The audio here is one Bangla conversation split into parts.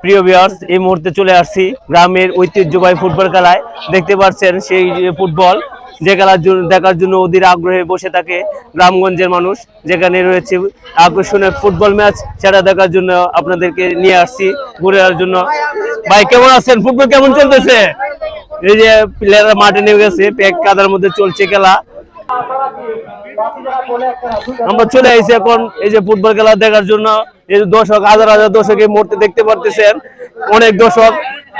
প্রিয় ভিউয়ার্স, এই মুহূর্তে চলে আসছি গ্রামের ঐতিহ্যবাহী ফুটবল খেলায়। দেখতে পাচ্ছেন সেই ফুটবল যে খেলার জন্য দেখার জন্য অধীর আগ্রহে বসে থাকে গ্রামগঞ্জের মানুষ। যেখানে রয়েছে আকর্ষণীয় ফুটবল ম্যাচ, সেটা দেখার জন্য আপনাদেরকে নিয়ে আসছি ঘুরে যাওয়ার জন্য। ভাই কেমন আছেন? ফুটবল কেমন চলতেছে? এই যে প্লেয়াররা মাঠে নেমে গেছে, প্যাক কাদার মধ্যে চলছে খেলা। আমরা চলে আসছি এখন এই যে ফুটবল খেলা দেখার জন্য। এই দর্শক, হাজার হাজার দর্শক এই মুহূর্তে দেখতে পারতেছেন। অনেক দর্শক,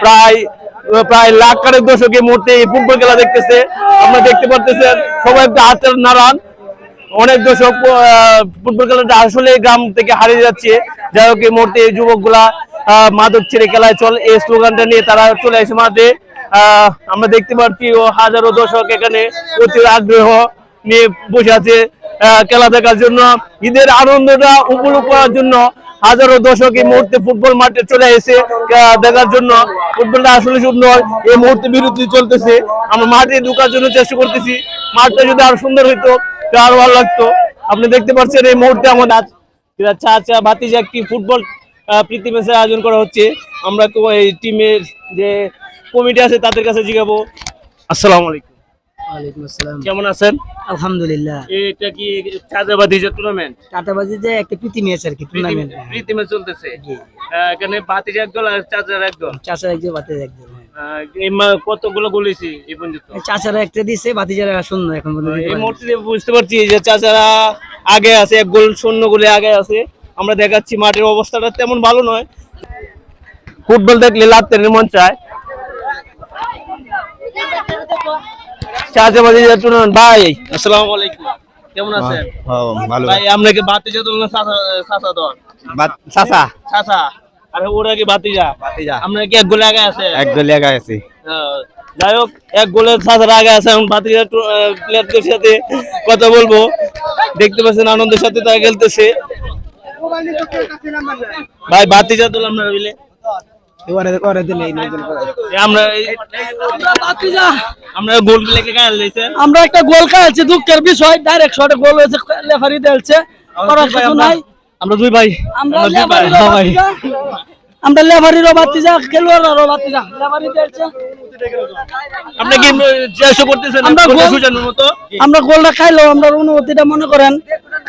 প্রায় লাখ খানেক দর্শক এই মুহূর্তে এই ফুটবল খেলা দেখতেছে। আপনারা দেখতে পারতেছেন সবাই একটা হাতের নাড়ান। অনেক দর্শক ফুটবল খেলাটা আসলে গ্রাম থেকে হারিয়ে যাচ্ছে। যাই হোক, এই মুহূর্তে এই যুবক গুলা মাদক ছেড়ে খেলায় চল, এই স্লোগানটা নিয়ে তারা চলে আসে মাঠে। আমরা দেখতে পাচ্ছি ও হাজারো দর্শক এখানে অতি আগ্রহ নিয়ে বসে আছে খেলা দেখার জন্য। ঈদের আনন্দটা উপভোগ করার জন্য হাজারো দর্শক এই মুহূর্তে ফুটবল মাঠে চলে এসে দেখার জন্য। ফুটবলটা আসলে সুন্দর। এই মুহূর্তে বিরতি চলতেছে, আমরা মাঠে ঢোকার জন্য চেষ্টা করতেছি। মাঠটা যদি আরো সুন্দর হইতো আরো ভালো লাগতো। আপনি দেখতে পাচ্ছেন এই মুহূর্তে আমাদের চাচা ভাতিজা একটি ফুটবল প্রীতি ম্যাচের আয়োজন করা হচ্ছে। আমরা এই টিমের যে কমিটি আছে তাদের কাছে জিজ্ঞাবো। আসসালামু আলাইকুম। ওয়ালাইকুম আসসালাম। কেমন আছেন? আলহামদুলিল্লাহ। এটা কি চাচা ভাতিজা টুর্নামেন্ট? টাটাবাজিতে একটা প্রীতি ম্যাচ আর কি, টুর্নামেন্ট। প্রীতি ম্যাচ চলতেছে। এখানে ভাতিজা একদল আর চাচার একদল। চাচারা একজন, ভাতিজা একজন। কতগুলো গোল হয়েছে এই পর্যন্ত? চাচারা একটা দিছে, ভাতিজারা শূন্য এখন পর্যন্ত। এই মুহূর্তে বুঝতে পারছি যে চাচারা আগে আছে, এক গোল শূন্য গোলে আগে আছে। আমরা দেখাচ্ছি মাঠের অবস্থাটা তেমন ভালো নয়। ফুটবল দেখলে লাত্তে মন চায়। চাচা ভাতিজা টুর্নামেন্ট। ভাই আসসালামু আলাইকুম, কেমন আছেন? ভালো ভাই আমরা কি ভাতিজা দল না চাচা দল? চাচা চাচা। আরে ওরা কি ভাতিজা? ভাতিজা। আমরা কি এক গোলে আগে আছে? এক দলে আগে আছি। যাই হোক, এক গোলে চাচারা আগে আছে। এখন ভাতিজা প্লেয়ারদের সাথে কথা বলবো। দেখতে পাচ্ছেন আনন্দের সাথে তারা খেলতেছে। ভাই ভাতিজা দল আপনারা মিলে আমরা একটা গোল খাইছি, দুঃখের বিষয়। ডাইরেক্ট শটে গোল হয়েছে, রেফারি দেলছে। আমরা দুই ভাই। আমরা লেফারিরও ভাতিজা, খেলোয়াড়েরও ভাতিজা, লেফারি দেলছে। আপনি কি চেষ্টা করতেছেন আমরা গোলটা খাইলো, আমরা অনুভূতিটা মনে করেন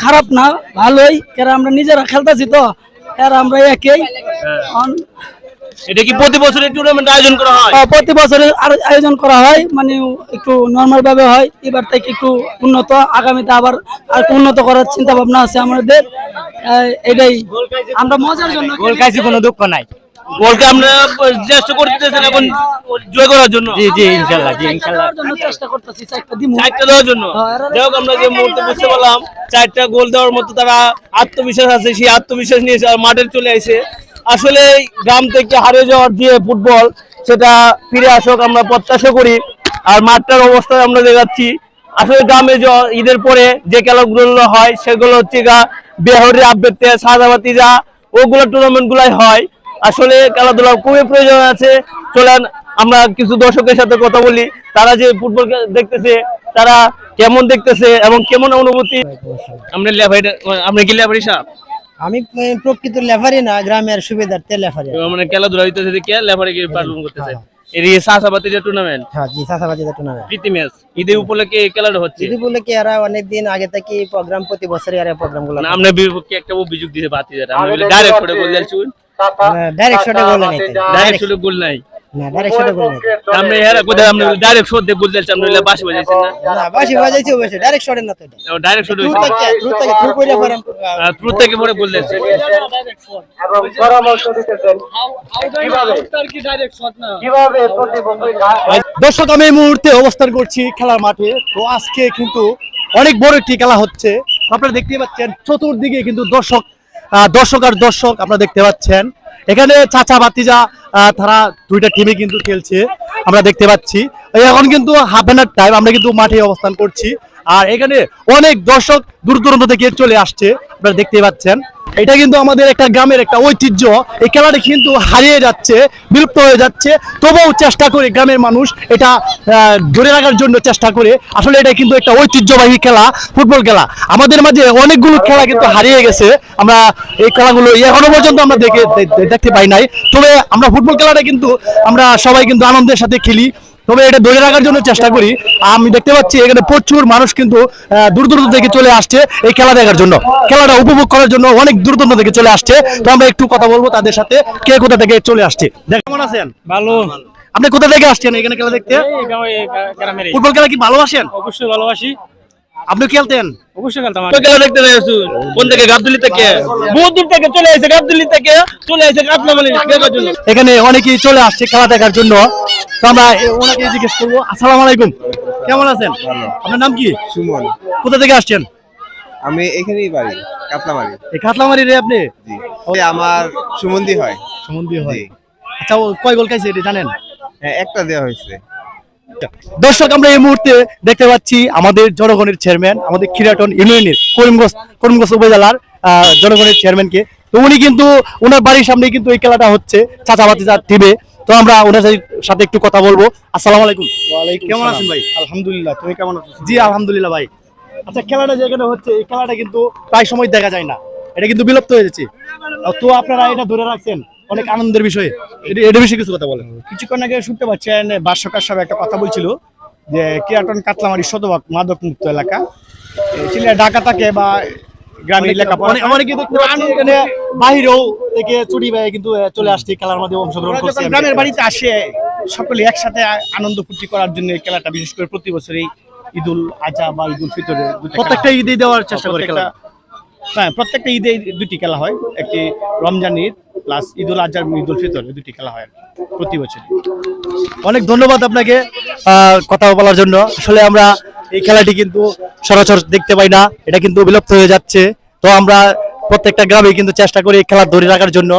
খারাপ না, ভালোই। কারণ আমরা নিজেরা খেলতেছি তো, আর আমরা একই। এটা কি প্রতি বছর টুর্নামেন্ট আয়োজন করা হয়? প্রতি বছর আয়োজন করা হয়, মানে একটু নরমাল ভাবে হয়। এবার থেকে একটু উন্নত, আগামীতে আবার আর উন্নত করার চিন্তা ভাবনা আছে আমাদের। এটাই আমরা মজার জন্য গোল খাইছি, কোনো দুঃখ নাই। গোলকে আমরা চেষ্টা করতেছেন এখন জয় করার জন্য। জি জি ইনশাআল্লাহ, জি ইনশাআল্লাহ চেষ্টা করতেছি চারটা দিমু, চারটা দেওয়ার জন্য। যাই হোক, আমরা যে মুহূর্তে বুঝতে পারলাম চারটা গোল দেওয়ার মতো তারা আত্মবিশ্বাস আছে, সেই আত্মবিশ্বাস নিয়ে মাঠে চলে আসে। আসলে গ্রাম থেকে হারিয়ে যাওয়ার যে ফুটবল, সেটা ফিরে আসুক আমরা প্রত্যাশা করি। আর মাঠটার অবস্থা আমরা দেখাচ্ছি। আসলে গ্রামে ঈদের পরে যে খেলাগুলো হয় সেগুলো হচ্ছে বেহরি আবৃত্তি, সাদা ভাতিজা, ওগুলো টুর্নামেন্ট গুলাই হয়। আসলে খেলাধুলার খুবই প্রয়োজন আছে। চলেন আমরা কিছু দর্শকের সাথে কথা বলি, তারা যে ফুটবল দেখতেছে তারা কেমন দেখতেছে এবং কেমন অনুভূতি। আমরা আপনি কি লেফারি সাহেব? আমি প্রকৃত লেফারি না, গ্রামের সুবিধার্থে লেফারি। মানে খেলাধুলা হইতেছে, কে লেফারি কি পালন করতেছে? এই সাসাবাতিজা টুর্নামেন্ট। হ্যাঁ জি, সাসাবাতিজা টুর্নামেন্ট প্রীতি ম্যাচ ঈদের উপলক্ষে খেলাটা হচ্ছে। ঈদ উপলক্ষে এরা অনেকদিন আগে থেকে প্রোগ্রাম, প্রতি বছরই এরা প্রোগ্রামগুলো। আমরা বিপক্ষে একটা অভিযোগ দিতে বাতিজারা, আমরা ডাইরেক্ট শটে গোল দিয়েছি। ডাইরেক্ট শটে গোল নাই, ডাইরেক্ট শটে গোল নাই না, ডাইরেক্ট শটে গোল নাই। আমরা এরা কোথায় আমরা ডাইরেক্ট শট দিয়ে গোল দিয়েছি? আমরা বাসি বাজাইছি না? না, বাসি বাজাইছি অবশ্যই, ডাইরেক্ট শটে না তো এটা। ডাইরেক্ট শট হইছে, থ্রু করে পরে থ্রু থেকে পরে গোল দিয়েছি। এবং পরামর্শ দিতেছেন কিভাবে দর্শক, আমি এই মুহূর্তে অবস্থান করছি খেলার মাঠে। তো আজকে কিন্তু অনেক বড় একটি খেলা হচ্ছে। আপনারা দেখতে পাচ্ছেন চতুর্দিকে কিন্তু দর্শক আর দর্শক আপনারা দেখতে পাচ্ছেন। এখানে চাচা ভাতিজা তারা দুইটা টিমে কিন্তু খেলছে, আমরা দেখতে পাচ্ছি। এখন কিন্তু হাফ এন আওয়ার টাইম, আমরা কিন্তু মাঠে অবস্থান করছি। আর এখানে অনেক দর্শক দূর দূরান্ত থেকে চলে আসছে, আপনারা দেখতে পাচ্ছেন। এটা কিন্তু আমাদের একটা গ্রামের একটা ঐতিহ্য। এই খেলাটা কিন্তু হারিয়ে যাচ্ছে, বিলুপ্ত হয়ে যাচ্ছে, তবুও চেষ্টা করে গ্রামের মানুষ এটা ধরে রাখার জন্য চেষ্টা করে। আসলে এটা কিন্তু একটা ঐতিহ্যবাহী খেলা, ফুটবল খেলা। আমাদের মাঝে অনেকগুলো খেলা কিন্তু হারিয়ে গেছে, আমরা এই খেলাগুলো এখনো পর্যন্ত আমরা দেখতে পাই নাই। তবে আমরা ফুটবল খেলাটা কিন্তু আমরা সবাই কিন্তু আনন্দের সাথে খেলি, তবে এটা ধরে রাখার জন্য চেষ্টা করি। আমি দেখতে পাচ্ছি এখানে প্রচুর মানুষ কিন্তু দূর দূরান্ত থেকে চলে আসছে এই খেলা দেখার জন্য, খেলাটা উপভোগ করার জন্য অনেক দূর দূরান্ত থেকে চলে আসছে। তো আমরা একটু কথা বলবো তাদের সাথে, কে কোথা থেকে চলে আসছে। কেমন আছেন? ভালো। আপনি কোথা থেকে আসছেন এখানে খেলা দেখতে? ফুটবল খেলা কি ভালোবাসেন? অবশ্যই ভালোবাসি। আপনি খেলতেন? অবশ্যই খেলতাম। খেলা দেখতে আসু কোন থেকে? গাবদুলি থেকে, বহুত দূর থেকে চলে আসছে, গাবদুলি থেকে চলে আসছে কাতলামালি দেখার জন্য। এখানে অনেকেই চলে আসছে খেলা দেখার জন্য। তো আমরা ওনাকে জিজ্ঞেস করবো, আসসালামু আলাইকুম, কেমন আছেন? আপনার নাম কি? সুমন। কোথা থেকে আসছেন? আমি এখানেই বাড়ি, কাতলামারি। এই কাতলামারি রে আপনি? জি। আমার সুমন্দি হয়। সম্বন্ধী হয়। জি। আচ্ছা, ও কয় গোল খাইছে এটা জানেন? হ্যাঁ, একটা দেওয়া হয়েছে। দর্শক, আমরা এই মুহূর্তে দেখতে পাচ্ছি আমাদের জনগণের চেয়ারম্যান, আমাদের খিরাটন ইউনিয়নের করিমগঞ্জ উপজেলার জনগণের চেয়ারম্যানকে। তো উনি কিন্তু ওনার বাড়ির সামনে কিন্তু এই খেলাটা হচ্ছে, চাচা ভাতিজা টিমে। তো আমরা ওনার সাথে একটু কথা বলবো। আসসালামু আলাইকুম। কেমন আছেন ভাই? আলহামদুলিল্লাহ, তুমি কেমন আছো? জি আলহামদুলিল্লাহ ভাই। আচ্ছা, খেলাটা যেখানে হচ্ছে এই খেলাটা কিন্তু প্রায় সময় দেখা যায় না, এটা কিন্তু বিলুপ্ত হয়ে যাচ্ছে। তো আপনারা এটা ধরে রাখছেন, অনেক আনন্দের বিষয়। এটা বিষয়ে কিছু কথা বলেন। কিছুক্ষণ আগে শুনতে পাচ্ছেন ভাষ্যকার সাহেব একটা কথা বলছিল যে কিরাটন কাতলামারি শতভাগ মাদক মুক্ত এলাকা। ছেলে ঢাকা থাকে বা গ্রামীণ লেখাপড়া অনেকে দেখতে পাচ্ছি এখানে বাহিরেও থেকে ছুটি পেয়ে কিন্তু চলে আসছে, খেলার মধ্যে অংশগ্রহণ ওরা করছে। যখন গ্রামের বাড়িতে আসে সকলে একসাথে আনন্দ ফুর্তি করার জন্য এই খেলাটা বিশেষ করে প্রতি বছরই ঈদুল আজহা বা ঈদুল ফিতরে প্রত্যেকটা ঈদে দেওয়ার চেষ্টা করে খেলা। হ্যাঁ, প্রত্যেকটা ঈদে দুটি খেলা হয়, একটি রমজান ঈদ প্লাস ঈদুল আজহা ঈদুল ফিতর, দুটি খেলা হয় প্রতি বছর। অনেক ধন্যবাদ আপনাকে কথা বলার জন্য। আসলে আমরা এই খেলাটি কিন্তু সরাসরি দেখতে পাই না, এটা কিন্তু বিলুপ্ত হয়ে যাচ্ছে। তো আমরা প্রত্যেকটা গ্রামে কিন্তু চেষ্টা করি এই খেলা ধরে রাখার জন্য।